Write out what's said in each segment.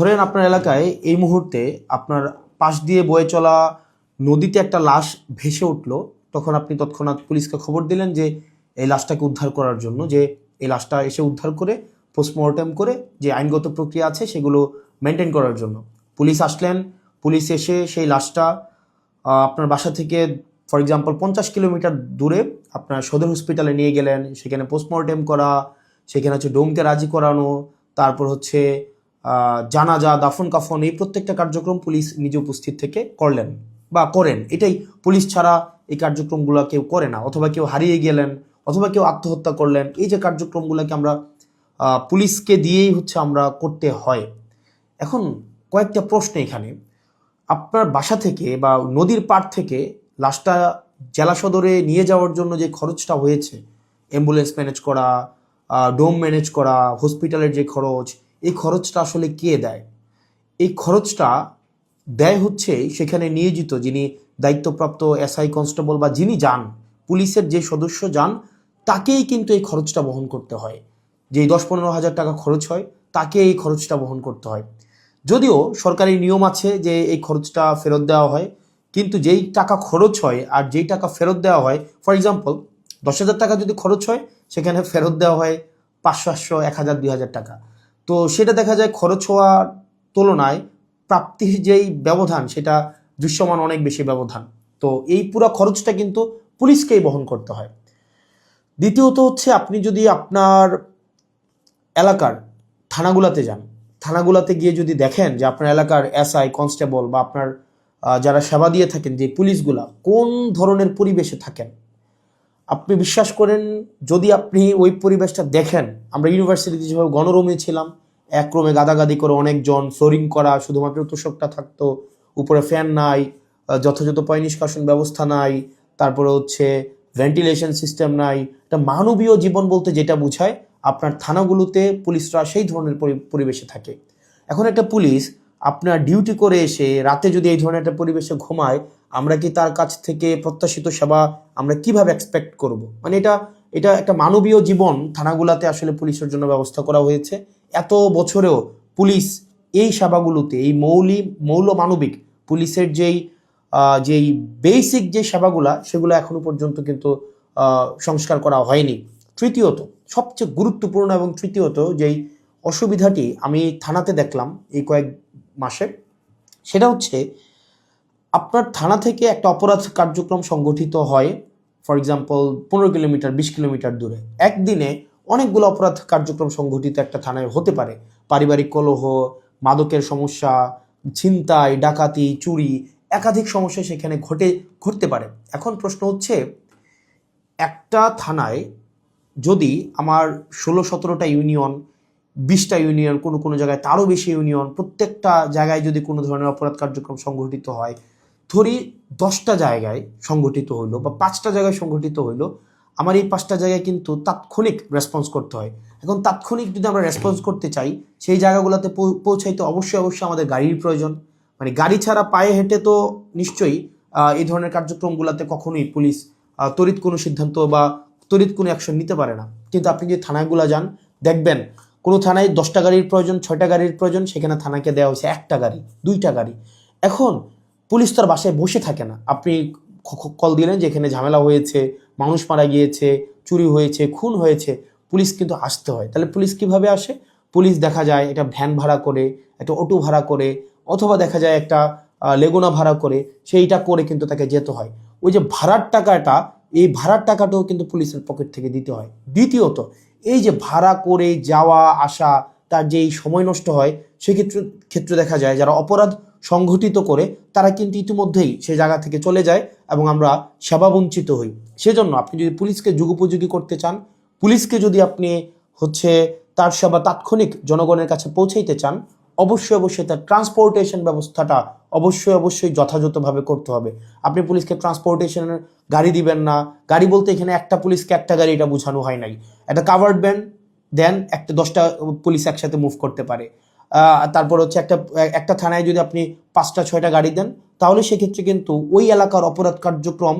ধরেন আপনার এলাকায় এই মুহূর্তে আপনার পাশ দিয়ে বয়ে চলা নদীতে একটা লাশ ভেসে উঠলো, তখন আপনি তৎক্ষণাৎ পুলিশকে খবর দিলেন যে এই লাশটাকে উদ্ধার করার জন্য, যে এই লাশটা এসে উদ্ধার করে পোস্টমর্টেম করে যে আইনগত প্রক্রিয়া আছে সেগুলো মেনটেন করার জন্য পুলিশ আসলেন। পুলিশ এসে সেই লাশটা আপনার বাসা থেকে ফর এক্সাম্পল 50 কিলোমিটার দূরে আপনার সদর হসপিটালে নিয়ে গেলেন, সেখানে পোস্টমর্টেম করা, সেখানে হচ্ছে ডোমকে রাজি করানো, তারপর হচ্ছে জানাজা, দাফন কাফন, এই প্রত্যেকটা কার্যক্রম পুলিশ নিজে উপস্থিত থেকে করলেন বা করেন। এটাই, পুলিশ ছাড়া এই কার্যক্রমগুলো কেউ করে না। অথবা কেউ হারিয়ে গেলেন, অথবা কেউ আত্মহত্যা করলেন, এই যে কার্যক্রমগুলোকে আমরা পুলিশকে দিয়েই হচ্ছে আমরা করতে হয়। এখন কয়েকটা প্রশ্ন এখানে। আপনার বাসা থেকে বা নদীর পাড় থেকে লাশটা জেলা সদরে নিয়ে যাওয়ার জন্য যে খরচটা হয়েছে, অ্যাম্বুলেন্স ম্যানেজ করা, ডোম ম্যানেজ করা, হসপিটালের যে খরচ, এই খরচটা আসলে কে দেয়? এই খরচটা দেয় হচ্ছে সেখানে নিয়োজিত যিনি দায়িত্বপ্রাপ্ত এসআই, কনস্টেবল বা যিনি যান, পুলিশের যে সদস্য যান, তাকেই কিন্তু এই খরচটা বহন করতে হয়। যেই 10-15 হাজার টাকা খরচ হয়, তাকে এই খরচটা বহন করতে হয়। যদিও সরকারি নিয়ম আছে যে এই খরচটা ফেরত দেওয়া হয়, কিন্তু যেই টাকা খরচ হয় আর যেই টাকা ফেরত দেওয়া হয়, ফর এক্সাম্পল 10,000 টাকা যদি খরচ হয়, সেখানে ফেরত দেওয়া হয় 500, 1,000, 2,000 টাকা। তো সেটা দেখা যায় খরচ হওয়ার তুলনায় প্রাপ্তির যেই ব্যবধান, সেটা দৃশ্যমান অনেক বেশি ব্যবধান। তো এই পুরো খরচটা কিন্তু পুলিশকেই বহন করতে হয়। দ্বিতীয়ত হচ্ছে, আপনি যদি আপনার এলাকার থানাগুলাতে যান, থানাগুলাতে গিয়ে যদি দেখেন যে আপনার এলাকার এসআই, কনস্টেবল বা আপনার যারা সেবা দিয়ে থাকেন যে পুলিশগুলা কোন ধরনের পরিবেশে থাকেন, আপনি বিশ্বাস করেন, যদি আপনি ওই পরিবেশটা দেখেন, আমরা ইউনিভার্সিটিতে যেভাবে গণরুমে ছিলাম, এক রুমে গাদাগাদি করে অনেকজন, ফ্লোরিং করা, শুধুমাত্র তোষকটা থাকতো, উপরে ফ্যান নাই, যথাযথ পয় নিষ্কাশন ব্যবস্থা নাই, তারপরে হচ্ছে ভেন্টিলেশন সিস্টেম নাই। একটা মানবীয় জীবন বলতে যেটা বোঝায়, আপনার থানাগুলোতে পুলিশরা সেই ধরনের পরিবেশে থাকে। এখন একটা পুলিশ আপনার ডিউটি করে এসে রাতে যদি এই ধরনের একটা পরিবেশে ঘুমায়, আমরা কি তার কাছ থেকে প্রত্যাশিত সেবা আমরা কিভাবে এক্সপেক্ট করব? মানে এটা এটা একটা মানবীয় জীবন থানাগুলাতে আসলে পুলিশের জন্য ব্যবস্থা করা হয়েছে। এত বছরেও পুলিশ এই সেবাগুলোতে, এই মৌল মানবিক পুলিশের যেই বেসিক যে সেবাগুলা, সেগুলো এখনো পর্যন্ত কিন্তু সংস্কার করা হয়নি। তৃতীয়ত, সবচেয়ে গুরুত্বপূর্ণ এবং তৃতীয়ত যেই অসুবিধাটি আমি থানাতে দেখলাম এই কয়েক মাসে, সেটা হচ্ছে আপনার থানা থেকে একটা অপরাধ কার্যক্রম সংগঠিত হয়, ফর এক্সাম্পল 15 কিলোমিটার, 20 কিলোমিটার দূরে। একদিনে অনেকগুলো অপরাধ কার্যক্রম সংগঠিত একটা থানায় হতে পারে। পারিবারিক কলহ, মাদকের সমস্যা, ছিনতাই, ডাকাতি, চুরি, একাধিক সমস্যা সেখানে ঘটতে পারে। এখন প্রশ্ন হচ্ছে, একটা থানায় যদি আমার 16-17টা ইউনিয়ন, 20টা ইউনিয়ন, কোনো জায়গায় তারও বেশি ইউনিয়ন, প্রত্যেকটা জায়গায় যদি কোনো ধরনের অপরাধ কার্যক্রম সংঘটিত হয়, ধরি 10টা জায়গায় সংঘটিত হইলো বা 5টা জায়গায় সংঘটিত হইলো, আমার এই 5টা জায়গায় কিন্তু তাৎক্ষণিক রেসপন্স করতে হয়। এখন তাৎক্ষণিক যদি আমরা রেসপন্স করতে চাই, সেই জায়গাগুলোতে পৌঁছাইতে অবশ্যই আমাদের গাড়ির প্রয়োজন। মানে গাড়ি ছাড়া পায়ে হেঁটে তো নিশ্চয়ই এই ধরনের কার্যক্রমগুলোতে কখনোই পুলিশ তড়িৎ কোনো সিদ্ধান্ত বা তড়িৎ কোনো অ্যাকশন নিতে পারে না। কিন্তু আপনি যদি থানাগুলো যান, দেখবেন কোনো থানায় 10টা গাড়ির প্রয়োজন, 6টা গাড়ির প্রয়োজন, সেখানে থানাকে দেওয়া হয়েছে 1টা গাড়ি, 2টা গাড়ি। এখন পুলিশ তার বাসায় বসে থাকে না। আপনি কল দিলেন যে এখানে ঝামেলা হয়েছে, মানুষ মারা গিয়েছে, চুরি হয়েছে, খুন হয়েছে, পুলিশ কিন্তু আসতে হয়। তাহলে পুলিশ কিভাবে আসে? পুলিশ দেখা যায় একটা ভ্যান ভাড়া করে, একটা অটো ভাড়া করে, অথবা দেখা যায় একটা লেগুনা ভাড়া করে, সেইটা করে কিন্তু তাকে যেতে হয়। ওই যে ভাড়ার টাকাটা, এই ভাড়ার টাকাটাও কিন্তু পুলিশের পকেট থেকে দিতে হয়। দ্বিতীয়ত, এই যে ভাড়া করে যাওয়া আসা, তার যে এই সময় নষ্ট হয়, সেক্ষেত্রে দেখা যায় যারা অপরাধ সংঘটিত করে তারা কিন্তু ইতিমধ্যেই সে জায়গা থেকে চলে যায় এবং আমরা সেবা বঞ্চিত হই। সেজন্য আপনি যদি পুলিশকে যুগোপযোগী করতে চান, পুলিশকে যদি আপনি হচ্ছে তার সেবা তাৎক্ষণিক জনগণের কাছে পৌঁছাইতে চান, অবশ্যই তার ট্রান্সপোর্টেশন ব্যবস্থাটা অবশ্যই যথাযথভাবে করতে হবে। আপনি পুলিশকে ট্রান্সপোর্টেশনের গাড়ি দিবেন না। গাড়ি বলতে এখানে একটা পুলিশকে একটা গাড়ি, এটা বোঝানো হয় নাই। একটা কাভার্ড ভ্যান দেন, 10টা পুলিশ একসাথে মুভ করতে পারে। তারপর হচ্ছে একটা থানায় যদি আপনি 5টা 6টা গাড়ি দেন, তাহলে সেক্ষেত্রে কিন্তু ওই এলাকার অপরাধ কার্যক্রম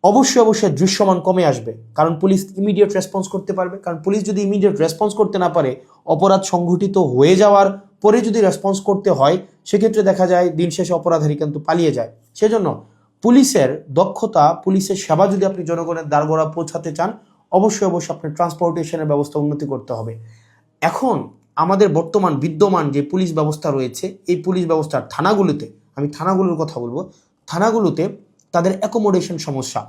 অবশ্যই দৃশ্যমান কমে আসবে। কারণ পুলিশ ইমিডিয়েট রেসপন্স করতে পারবে। কারণ পুলিশ যদি ইমিডিয়েট রেসপন্স করতে না পারে, অপরাধ সংঘটিত হয়ে যাওয়ার পরে যদি রেসপন্স করতে হয় সেক্ষেত্রে দেখা যায় দিন শেষে অপরাধী কিন্তু পালিয়ে যায়। সেজন্য পুলিশের দক্ষতা, পুলিশের সেবা যদি আপনি জনগণের দ্বারগোড়া পৌঁছাতে চান, অবশ্যই আপনার ট্রান্সপোর্টেশনের ব্যবস্থা উন্নতি করতে হবে। এখন আমাদের বর্তমান বিদ্যমান যে পুলিশ ব্যবস্থা রয়েছে, এই পুলিশ ব্যবস্থার থানাগুলোতে, আমি থানাগুলোর কথা বলবো, থানাগুলোতে তাদের অ্যাকোমোডেশন সমস্যা,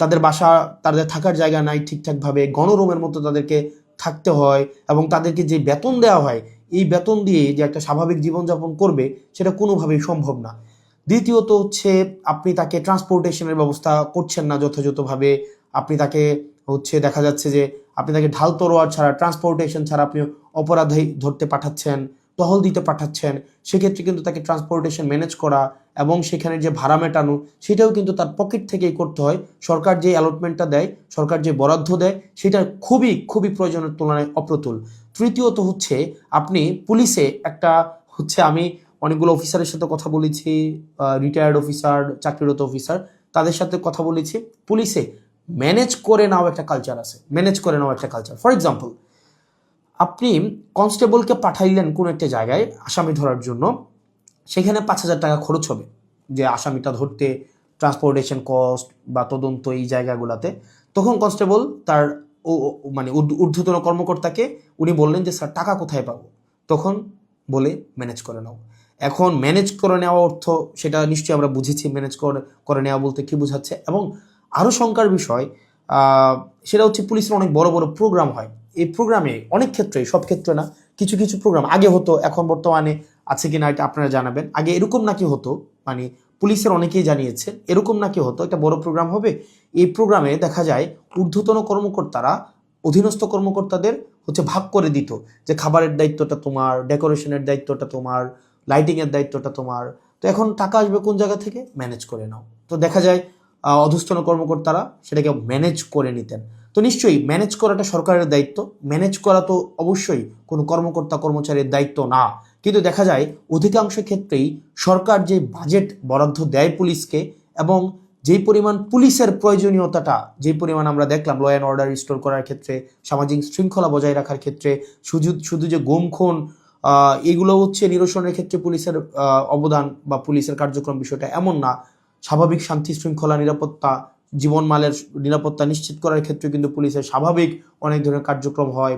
তাদের বাসা, তাদের থাকার জায়গা নাই ঠিকঠাকভাবে, গণরুমের মতো তাদেরকে থাকতে হয়, এবং তাদেরকে যে বেতন দেওয়া হয় এই বেতন দিয়ে যে একটা স্বাভাবিক জীবনযাপন করবে সেটা কোনোভাবেই সম্ভব না। দ্বিতীয়ত হচ্ছে আপনি তাকে ট্রান্সপোর্টেশনের ব্যবস্থা করছেন না যথাযথভাবে, আপনি তাকে দেখা যাচ্ছে যে আপনি তাকে ঢাল তরোয়ার ছাড়া, ট্রান্সপোর্টেশন ছাড়া আপনি অপরাধী ধরতে পাঠাচ্ছেন, টহল দিতে পাঠাচ্ছেন। সেক্ষেত্রে কিন্তু তাকে ট্রান্সপোর্টেশন ম্যানেজ করা এবং সেখানে যে ভাড়া মেটানো সেটাও কিন্তু তার পকেট থেকেই করতে হয়। সরকার যে অ্যালটমেন্টটা দেয়, সরকার যে বরাদ্দ দেয় সেটা খুবই খুবই প্রয়োজনের তুলনায় অপ্রতুল। তৃতীয়ত আপনি পুলিশে একটা আমি অনেকগুলো অফিসারের সাথে কথা বলেছি, রিটায়ার্ড অফিসার, চাকরিরত অফিসার, তাদের সাথে কথা বলেছি। পুলিশে ম্যানেজ করে নেওয়া একটা কালচার আছে, ম্যানেজ করে নেওয়া একটা কালচার। ফর এক্সাম্পল, আপনি কনস্টেবলকে পাঠাইলেন কোনো একটা জায়গায় আসামি ধরার জন্য, সেখানে 5,000 টাকা খরচ হবে যে আসামিটা ধরতে, ট্রান্সপোর্টেশন কস্ট বা তদন্ত এই জায়গাগুলোতে। তখন কনস্টেবল তার ঊর্ধ্বতন কর্মকর্তাকে উনি বললেন যে স্যার টাকা কোথায় পাবো? তখন বলে ম্যানেজ করে নাও। এখন ম্যানেজ করে নেওয়া অর্থ সেটা নিশ্চয়ই আমরা বুঝেছি, ম্যানেজ করে নেওয়া বলতে কি বোঝাচ্ছে। এবং আরও শঙ্কার বিষয় সেটা পুলিশের অনেক বড় বড় প্রোগ্রাম হয়। এই প্রোগ্রামে অনেক ক্ষেত্রে, সব ক্ষেত্রে না, কিছু কিছু প্রোগ্রাম আগে হতো, এখন বর্তমানে আছে কিনা এটা আপনারা জানাবেন। আগে এরকম নাকি হতো, পুলিশের অনেকেই জানিয়েছেন এরকম নাকি হতো, একটা বড় প্রোগ্রাম হবে, এই প্রোগ্রামে দেখা যায় ঊর্ধ্বতন কর্মকর্তারা অধীনস্থ কর্মকর্তাদের ভাগ করে দিত যে খাবারের দায়িত্বটা তোমার, ডেকোরেশনের দায়িত্বটা তোমার, লাইটিংয়ের দায়িত্বটা তোমার। তো এখন টাকা আসবে কোন জায়গা থেকে? ম্যানেজ করে নাও। তো দেখা যায় অধস্তন কর্মকর্তারা সেটাকে ম্যানেজ করে নিতেন। তো নিশ্চয়ই ম্যানেজ করাটা সরকারের দায়িত্ব, ম্যানেজ করা তো অবশ্যই কোনো কর্মকর্তা কর্মচারীর দায়িত্ব না। কিন্তু দেখা যায় অধিকাংশ ক্ষেত্রেই সরকার যে বাজেট বরাদ্দ দেয় পুলিশকে, এবং যেই পরিমাণ পুলিশের প্রয়োজনীয়তাটা, যেই পরিমাণ আমরা দেখলাম ল অ্যান্ড অর্ডার রিস্টোর করার ক্ষেত্রে, সামাজিক শৃঙ্খলা বজায় রাখার ক্ষেত্রে, শুধু যে গুম খুন এগুলো নিরসনের ক্ষেত্রে পুলিশের অবদান বা পুলিশের কার্যক্রম বিষয়টা এমন না। স্বাভাবিক শান্তি শৃঙ্খলা, নিরাপত্তা, জীবনমালের নিরাপত্তা নিশ্চিত করার ক্ষেত্রে কিন্তু পুলিশের স্বাভাবিক অনেক ধরনের কার্যক্রম হয়।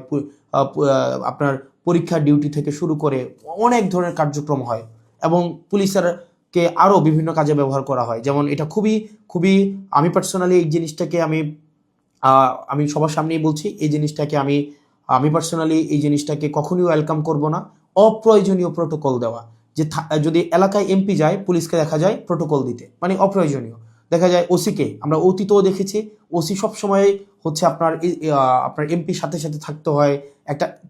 আপনার পরীক্ষা ডিউটি থেকে শুরু করে অনেক ধরনের কার্যক্রম হয়, এবং পুলিশেরকে আরও বিভিন্ন কাজে ব্যবহার করা হয়। যেমন এটা খুবই খুবই, আমি পার্সোনালি এই জিনিসটাকে আমি সবার সামনেই বলছি, এই জিনিসটাকে আমি পার্সোনালি এই জিনিসটাকে কখনোই ওয়েলকাম করব না। অপ্রয়োজনীয় প্রোটোকল দেওয়া, যে যদি এলাকায় এমপি যায় পুলিশকে দেখা যায় প্রোটোকল দিতে, অপ্রয়োজনীয়। দেখা যায় ওসিকে আমরা অতীতও দেখেছি, ওসি সবসময় আপনার এমপির সাথে সাথে থাকতে হয়,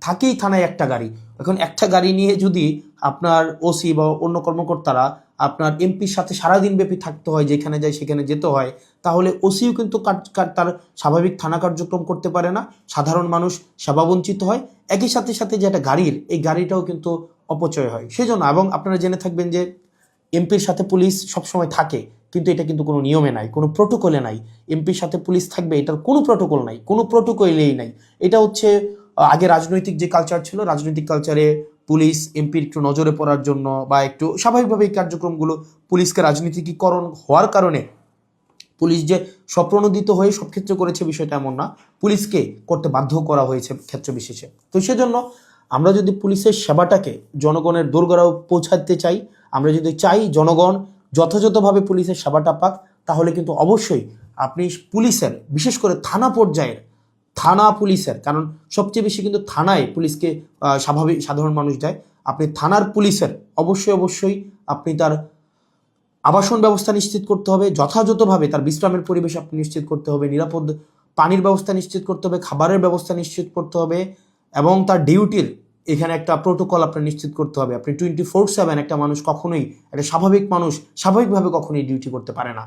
থাকেই থানায় একটা গাড়ি। এখন একটা গাড়ি নিয়ে যদি আপনার ওসি বা অন্য কর্মকর্তারা আপনার এমপির সাথে সারাদিন ব্যাপী থাকতে হয়, যেখানে যায় সেখানে যেতে হয়, তাহলে ওসিও কিন্তু তার স্বাভাবিক থানা কার্যক্রম করতে পারে না, সাধারণ মানুষ সেবা বঞ্চিত হয়। একই সাথে সাথে যে একটা গাড়ির, এই গাড়িটাও কিন্তু অপচয় হয়। সেজন্য, এবং আপনারা জেনে থাকবেন যে এমপির সাথে পুলিশ সবসময় থাকে, কিন্তু এটা কিন্তু কোনো নিয়মে নাই, কোনো প্রোটোকলে নাই। এমপির সাথে পুলিশ থাকবে এটার কোনো প্রোটোকল নাই, কোনো প্রোটোকলেই নাই। এটা আগে রাজনৈতিক যে কালচার ছিল, রাজনৈতিক কালচারে পুলিশ এমপির একটু নজরে পড়ার জন্য বা একটু স্বাভাবিকভাবে এই কার্যক্রমগুলো, পুলিশকে রাজনীতিকীকরণ হওয়ার কারণে পুলিশ যে স্বপ্রণোদিত হয়ে সব ক্ষেত্রে করেছে বিষয়টা এমন না, পুলিশকে করতে বাধ্য করা হয়েছে ক্ষেত্র বিশেষে। তো সেজন্য আমরা যদি পুলিশের সেবাটাকে জনগণের দোরগোড়ায় পৌঁছাতে চাই, আমরা যদি চাই জনগণ যথাযথভাবে পুলিশের সেবাটা পাক, তাহলে কিন্তু অবশ্যই আপনি পুলিশের, বিশেষ করে থানা পর্যায়ের থানা পুলিশের, কারণ সবচেয়ে বেশি কিন্তু থানায় পুলিশকে সাধারণ মানুষ যায়, আপনি থানার পুলিশের অবশ্যই আপনি তার আবাসন ব্যবস্থা নিশ্চিত করতে হবে, যথাযথভাবে তার বিশ্রামের পরিবেশ আপনি নিশ্চিত করতে হবে, নিরাপদ পানির ব্যবস্থা নিশ্চিত করতে হবে, খাবারের ব্যবস্থা নিশ্চিত করতে হবে, এবং তার ডিউটির এখানে একটা প্রোটোকল আপনার নিশ্চিত করতে হবে। আপনি 24/7 একটা মানুষ কখনোই, একটা স্বাভাবিক মানুষ স্বাভাবিকভাবে কখনোই ডিউটি করতে পারে না।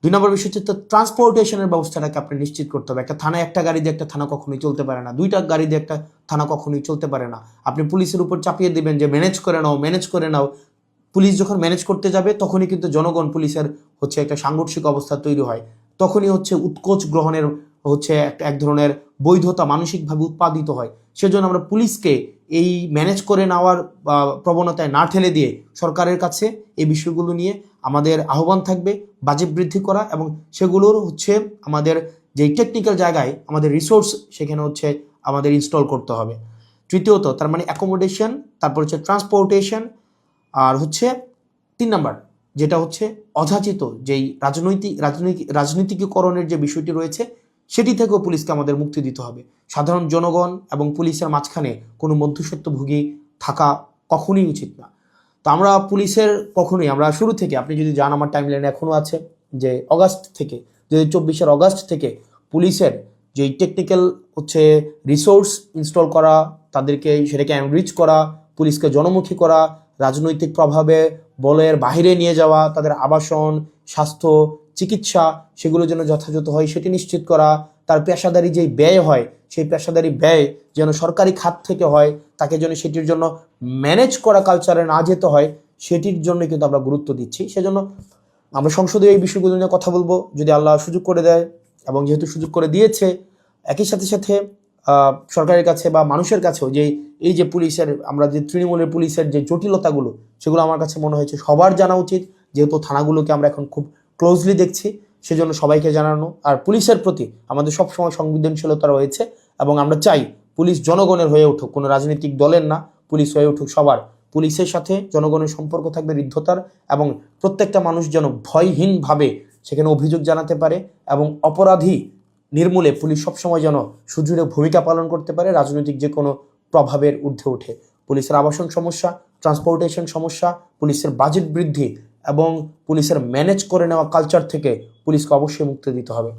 2 নম্বর বিষয় হচ্ছে ট্রান্সপোর্টেশনের ব্যবস্থাটাকে আপনি নিশ্চিত করতে হবে। একটা থানায় একটা গাড়ি দিয়ে একটা থানা কখনোই চলতে পারে না, 2টা গাড়ি দিয়ে একটা থানা কখনোই চলতে পারে না। আপনি পুলিশের উপর চাপিয়ে দেবেন যে ম্যানেজ করে নাও। পুলিশ যখন ম্যানেজ করতে যাবে তখনই কিন্তু জনগণ পুলিশের একটা সাংঘর্ষিক অবস্থা তৈরি হয়, তখনই উৎকোচ গ্রহণের এক ধরনের বৈধতা মানসিকভাবে উৎপাদিত হয়। সেজন্য আমরা পুলিশকে এই ম্যানেজ করে নেওয়ার প্রবণতায় না ঠেলে দিয়ে সরকারের কাছে এই বিষয়গুলো নিয়ে আমাদের আহ্বান থাকবে বাজেট বৃদ্ধি করা, এবং সেগুলোর হচ্ছে আমাদের যেই টেকনিক্যাল জায়গায় আমাদের রিসোর্স সেখানে হচ্ছে আমাদের ইনস্টল করতে হবে। তৃতীয়ত তার মানে অ্যাকোমোডেশন, তারপর হচ্ছে ট্রান্সপোর্টেশন, আর হচ্ছে 3 নাম্বার যেটা হচ্ছে অযাচিত যেই রাজনীতিকীকরণের যে বিষয়টি রয়েছে সেটি থেকেও পুলিশকে আমাদের মুক্তি দিতে হবে। সাধারণ জনগণ এবং পুলিশের মাঝখানে কোনো মধ্যস্বত্বভোগী থাকা কখনোই উচিত না। তো আমরা পুলিশের আমরা শুরু থেকে, আপনি যদি যান আমার টাইমলাইনে এখনও আছে যে অগাস্ট থেকে 2024 অগাস্ট থেকে পুলিশের যেই টেকনিক্যাল হচ্ছে রিসোর্স ইনস্টল করা, তাদেরকে সেটাকে এনরিচ করা, পুলিশকে জনমুখী করা, রাজনৈতিক প্রভাবে বলের বাহিরে নিয়ে যাওয়া, তাদের আবাসন, স্বাস্থ্য, চিকিৎসা সেগুলো যেন যথাযথ হয় সেটি নিশ্চিত করা, তার পেশাদারি যেই ব্যয় হয় সেই পেশাদারি ব্যয় যেন সরকারি খাত থেকে হয়, তাকে যেন সেটির জন্য ম্যানেজ করা কালচারে না যেতে হয়, সেটির জন্য কিন্তু আমরা গুরুত্ব দিচ্ছি। সেজন্য আমরা সংসদে এই বিষয়গুলো নিয়ে কথা বলবো যদি আল্লাহ সুযোগ করে দেয়, এবং যেহেতু সুযোগ করে দিয়েছে একই সাথে সাথে সরকারের কাছে বা মানুষের কাছেও যে এই যে পুলিশের, আমরা যে তৃণমূলের পুলিশের যে জটিলতাগুলো সেগুলো আমার কাছে মনে হয়েছে সবার জানা উচিত, যেহেতু থানাগুলোকে আমরা এখন খুব ক্লোজলি দেখছি, সেজন্য সবাইকে জানানো। আর পুলিশের প্রতি আমাদের সবসময় সংবেদনশীলতা রয়েছে, এবং আমরা চাই পুলিশ জনগণের হয়ে উঠুক, কোনো রাজনৈতিক দলের না, পুলিশ হয়ে উঠুক সবার। পুলিশের সাথে জনগণের সম্পর্ক থাকবে হৃদ্যতার, এবং প্রত্যেকটা মানুষ যেন ভয়হীনভাবে সেখানে অভিযোগ জানাতে পারে, এবং অপরাধী নির্মূলে পুলিশ সবসময় যেন সুদৃঢ় ভূমিকা পালন করতে পারে রাজনৈতিক যে কোনো প্রভাবের ঊর্ধ্বে উঠে। পুলিশের আবাসন সমস্যা, ট্রান্সপোর্টেশন সমস্যা, পুলিশের বাজেট বৃদ্ধি এবং পুলিশের ম্যানেজ করে নেওয়া কালচার থেকে পুলিশকে অবশ্যই মুক্তি দিতে হবে।